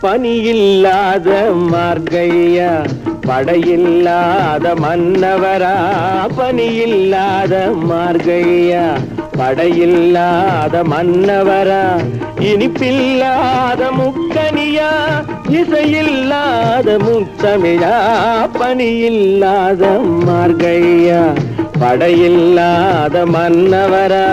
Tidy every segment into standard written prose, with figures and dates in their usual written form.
பனியில்லாத மார்கழியா படையில்லாத மன்னவரா பனியில்லாத மார்கழியா படையில்லாத மன்னவரா இனிப்பில்லாத முக்கனியா இசையில்லாத முத்தமிழா பனியில்லாத மார்கழியா படையில்லாத மன்னவரா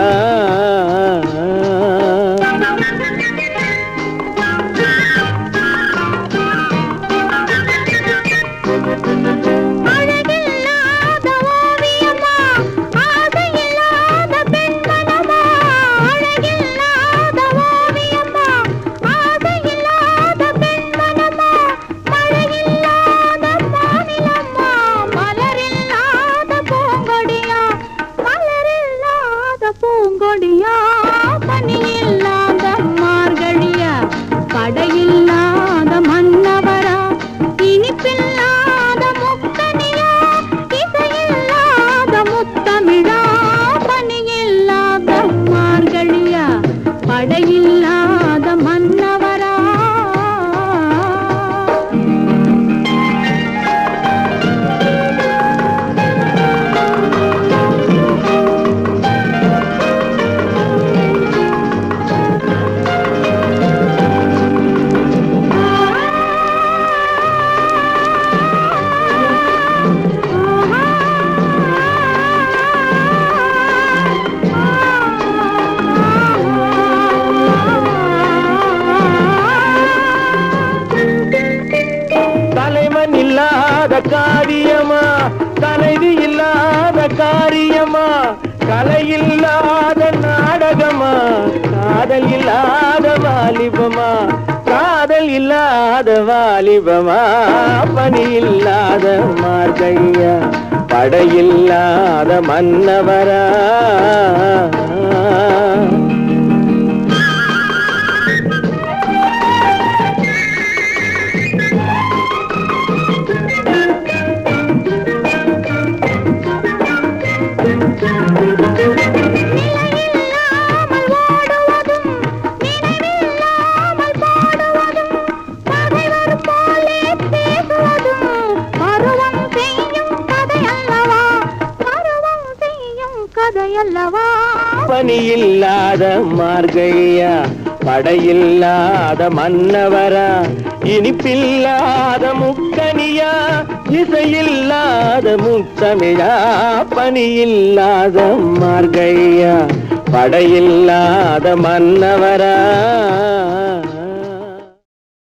படையில்லாத மன்னவரா இனிப்பில்லாத முக்கனியா இசையில்லாத முத்தமிழா பனியில்லாத மார்கழியா படையில்லாத மன்னவரா இல்லாத காரியமா தலைவி இல்லாத காரியமா கலை இல்லாத நாடகமா காதல் இல்லாத வாலிபமா காதல் இல்லாத வாலிபமா பனி இல்லாத மார்கழியா படையில்லாத மன்னவரா பனியில்லாத மார்கழியா படையில்லாத மன்னவரா இனிப்பில்லாத முக்கனியா இசையில்லாத முத்தமிழா பனியில்லாத மார்கழியா படையில்லாத மன்னவரா